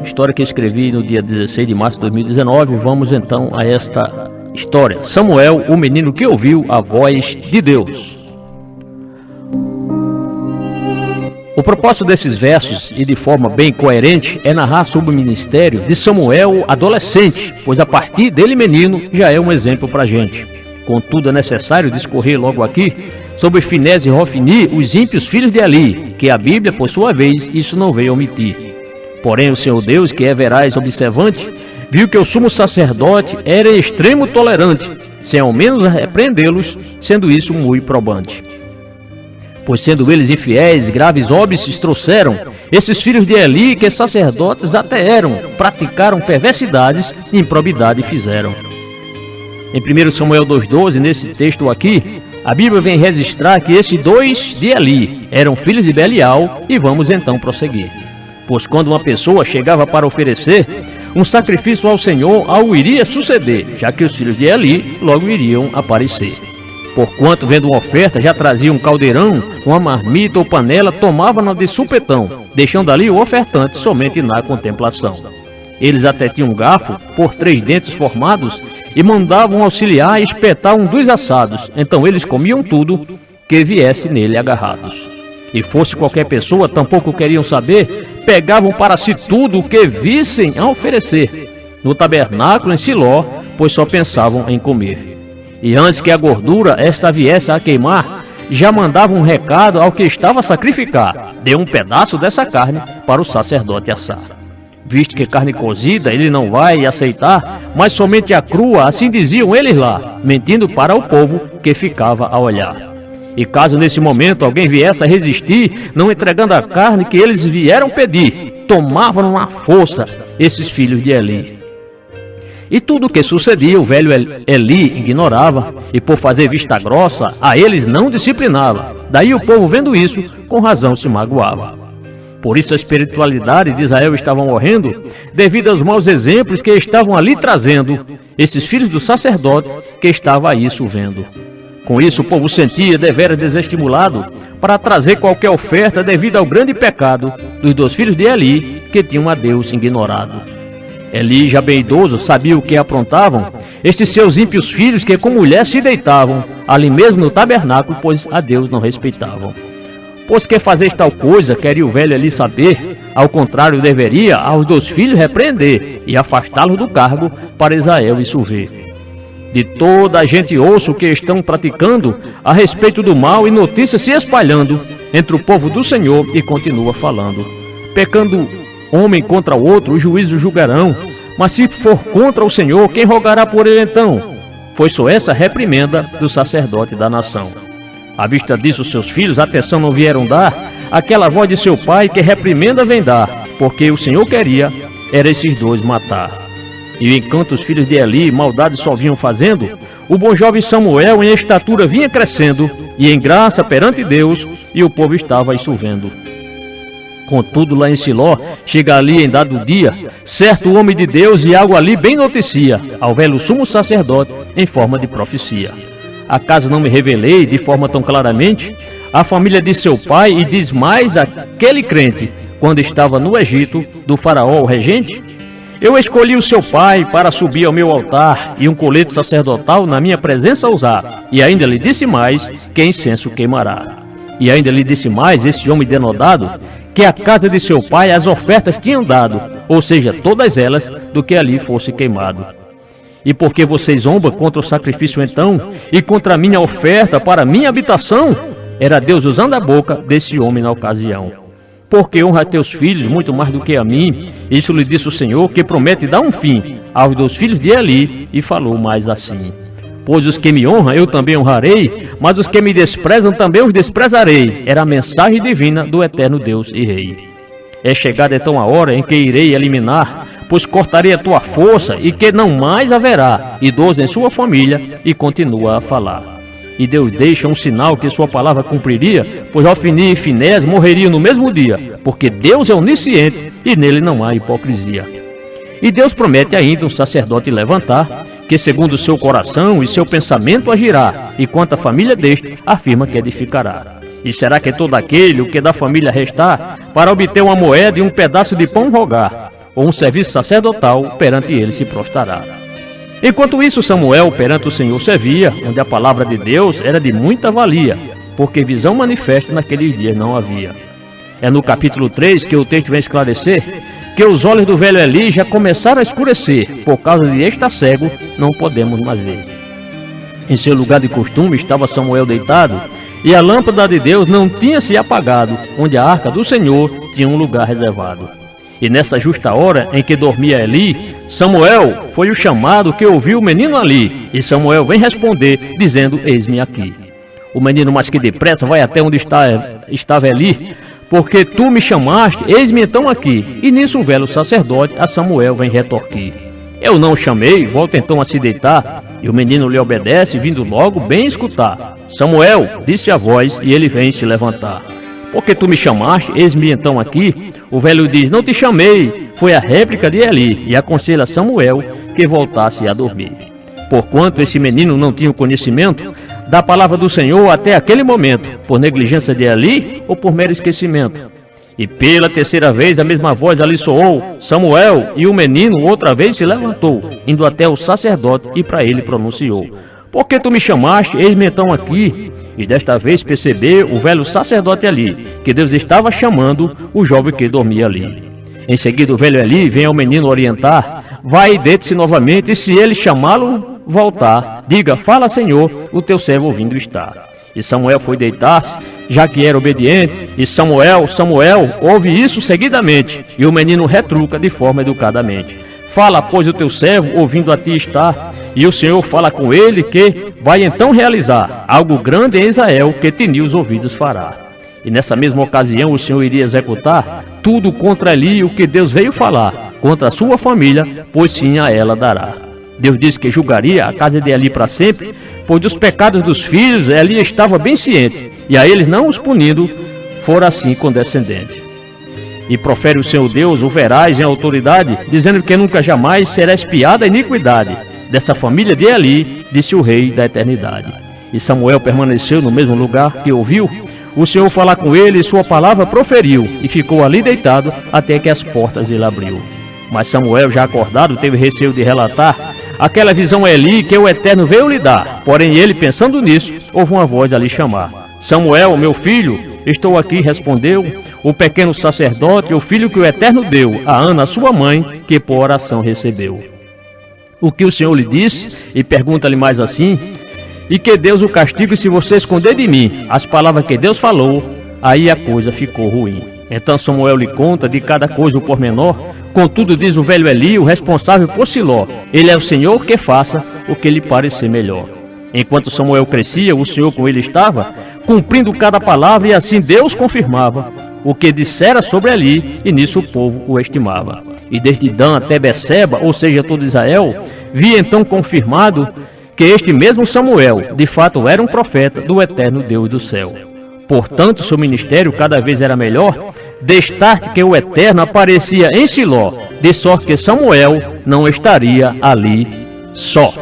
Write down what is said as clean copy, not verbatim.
História que escrevi no dia 16 de março de 2019. Vamos então a esta história. Samuel, o menino que ouviu a voz de Deus. O propósito desses versos, e de forma bem coerente, é narrar sobre o ministério de Samuel adolescente, pois a partir dele menino já é um exemplo para a gente. Contudo, é necessário discorrer logo aqui sobre Finés e Hofni, os ímpios filhos de Eli, que a Bíblia, por sua vez, isso não veio omitir. Porém, o Senhor Deus, que é veraz observante, viu que o sumo sacerdote era em extremo tolerante, sem ao menos repreendê-los, sendo isso muito probante. Pois sendo eles infiéis, graves óbices trouxeram, esses filhos de Eli, que sacerdotes até eram, praticaram perversidades e improbidade fizeram. Em 1 Samuel 2,12, nesse texto aqui, a Bíblia vem registrar que esses dois de Eli eram filhos de Belial, e vamos então prosseguir. Pois quando uma pessoa chegava para oferecer um sacrifício ao Senhor, algo iria suceder, já que os filhos de Eli logo iriam aparecer. Porquanto, vendo uma oferta, já trazia um caldeirão, uma marmita ou panela, tomavam-na de supetão, deixando ali o ofertante somente na contemplação. Eles até tinham um garfo, por 3 dentes formados, e mandavam auxiliar espetar um dos assados, então eles comiam tudo que viesse nele agarrados. E fosse qualquer pessoa, tampouco queriam saber, pegavam para si tudo o que vissem a oferecer, no tabernáculo em Siló, pois só pensavam em comer. E antes que a gordura esta viesse a queimar, já mandavam um recado ao que estava a sacrificar: dê um pedaço dessa carne para o sacerdote assar. Visto que carne cozida ele não vai aceitar, mas somente a crua, assim diziam eles lá, mentindo para o povo que ficava a olhar. E caso nesse momento alguém viesse a resistir, não entregando a carne que eles vieram pedir, tomavam na força esses filhos de Eli. E tudo o que sucedia o velho Eli ignorava, e por fazer vista grossa, a eles não disciplinava. Daí o povo, vendo isso, com razão se magoava. Por isso a espiritualidade de Israel estava morrendo, devido aos maus exemplos que estavam ali trazendo, esses filhos do sacerdote que estava isso vendo. Com isso o povo sentia deveras desestimulado para trazer qualquer oferta devido ao grande pecado dos 2 filhos de Eli, que tinham a Deus ignorado. Eli, já bem idoso, sabia o que aprontavam esses seus ímpios filhos, que com mulher se deitavam, ali mesmo no tabernáculo, pois a Deus não respeitavam. Pois que fazer tal coisa, queria o velho Eli saber, ao contrário deveria aos 2 filhos repreender e afastá-los do cargo para Israel isso ver. De toda a gente ouço o que estão praticando a respeito do mal, e notícias se espalhando entre o povo do Senhor, e continua falando. Pecando homem contra o outro, os juízes julgarão, mas se for contra o Senhor, quem rogará por ele então? Foi só essa reprimenda do sacerdote da nação. À vista disso, seus filhos atenção não vieram dar aquela voz de seu pai, que reprimenda vem dar, porque o Senhor queria era esses 2 matar. E enquanto os filhos de Eli maldade só vinham fazendo, o bom jovem Samuel em estatura vinha crescendo, e em graça perante Deus, e o povo estava isso vendo. Contudo, lá em Siló, chega ali em dado dia, certo homem de Deus, e algo ali bem noticia ao velho sumo sacerdote em forma de profecia. Acaso não me revelei de forma tão claramente a família de seu pai, e diz mais aquele crente, quando estava no Egito, do faraó o regente? Eu escolhi o seu pai para subir ao meu altar, e um colete sacerdotal na minha presença usar. E ainda lhe disse mais, que incenso queimará. E ainda lhe disse mais, esse homem denodado, que a casa de seu pai as ofertas tinham dado, ou seja, todas elas, do que ali fosse queimado. E porque vocês zombam contra o sacrifício então, e contra a minha oferta para minha habitação? Era Deus usando a boca desse homem na ocasião. Porque honra a teus filhos muito mais do que a mim, isso lhe disse o Senhor, que promete dar um fim aos 2 filhos de Eli, e falou mais assim: pois os que me honram eu também honrarei, mas os que me desprezam também os desprezarei. Era a mensagem divina do eterno Deus e Rei. É chegada então a hora em que irei eliminar, pois cortarei a tua força, e que não mais haverá idoso em sua família, e continua a falar. E Deus deixa um sinal que sua palavra cumpriria, pois Hofni e Finés morreriam no mesmo dia, porque Deus é onisciente e nele não há hipocrisia. E Deus promete ainda um sacerdote levantar, que segundo o seu coração e seu pensamento agirá, e quanto à família deste, afirma que edificará. E será que todo aquele o que da família restar, para obter uma moeda e um pedaço de pão rogar, ou um serviço sacerdotal perante ele se prostrará. Enquanto isso, Samuel perante o Senhor servia, onde a palavra de Deus era de muita valia, porque visão manifesta naqueles dias não havia. É no capítulo 3 que o texto vem esclarecer que os olhos do velho Eli já começaram a escurecer, por causa de estar cego, não podemos mais ver. Em seu lugar de costume estava Samuel deitado, e a lâmpada de Deus não tinha se apagado, onde a arca do Senhor tinha um lugar reservado. E nessa justa hora em que dormia Eli, Samuel foi o chamado que ouviu o menino ali, e Samuel vem responder, dizendo, eis-me aqui. O menino mais que depressa vai até onde estava Eli, porque tu me chamaste, eis-me então aqui. E nisso o velho sacerdote a Samuel vem retorquir. Eu não o chamei, volta então a se deitar. E o menino lhe obedece, vindo logo bem escutar. Samuel, disse a voz, e ele vem se levantar. Porque tu me chamaste, eis-me então aqui. O velho diz, não te chamei. Foi a réplica de Eli, e aconselha Samuel que voltasse a dormir. Porquanto esse menino não tinha o conhecimento da palavra do Senhor até aquele momento, por negligência de Eli ou por mero esquecimento. E pela terceira vez a mesma voz ali soou, Samuel, e o menino outra vez se levantou, indo até o sacerdote e para ele pronunciou, porque tu me chamaste, eis-me então aqui. E desta vez percebeu o velho sacerdote ali, que Deus estava chamando o jovem que dormia ali. Em seguida o velho Eli vem ao menino orientar, vai e deite-se novamente, e se ele chamá-lo voltar, diga, fala Senhor, o teu servo ouvindo está. E Samuel foi deitar-se, já que era obediente, e Samuel, ouve isso seguidamente, e o menino retruca de forma educadamente. Fala, pois, o teu servo ouvindo a ti está, e o Senhor fala com ele que vai então realizar algo grande em Israel que te os ouvidos fará. E nessa mesma ocasião o Senhor iria executar tudo contra Eli o que Deus veio falar, contra a sua família, pois sim a ela dará. Deus disse que julgaria a casa de Eli para sempre, pois dos pecados dos filhos Eli estava bem ciente, e a eles não os punindo, fora assim condescendente. E profere o Senhor Deus, o verás em autoridade, dizendo que nunca jamais será expiada a iniquidade dessa família de Eli, disse o rei da eternidade. E Samuel permaneceu no mesmo lugar que ouviu o Senhor falar com ele, e sua palavra proferiu, e ficou ali deitado até que as portas ele abriu. Mas Samuel, já acordado, teve receio de relatar aquela visão a Eli que o Eterno veio lhe dar. Porém ele, pensando nisso, ouve uma voz a lhe chamar. Samuel, meu filho, estou aqui, respondeu o pequeno sacerdote, o filho que o Eterno deu a Ana, sua mãe, que por oração recebeu. O que o Senhor lhe disse? E pergunta-lhe mais assim, e que Deus o castigue se você esconder de mim as palavras que Deus falou. Aí a coisa ficou ruim. Então Samuel lhe conta de cada coisa o pormenor. Contudo, diz o velho Eli, o responsável por Siló, ele é o Senhor que faça o que lhe parecer melhor. Enquanto Samuel crescia, o Senhor com ele estava, cumprindo cada palavra, e assim Deus confirmava o que dissera sobre Eli, e nisso o povo o estimava. E desde Dan até Beceba, ou seja, todo Israel, via então confirmado que este mesmo Samuel, de fato, era um profeta do eterno Deus do céu. Portanto, seu ministério cada vez era melhor, destaque que o Eterno aparecia em Siló, de sorte que Samuel não estaria ali só.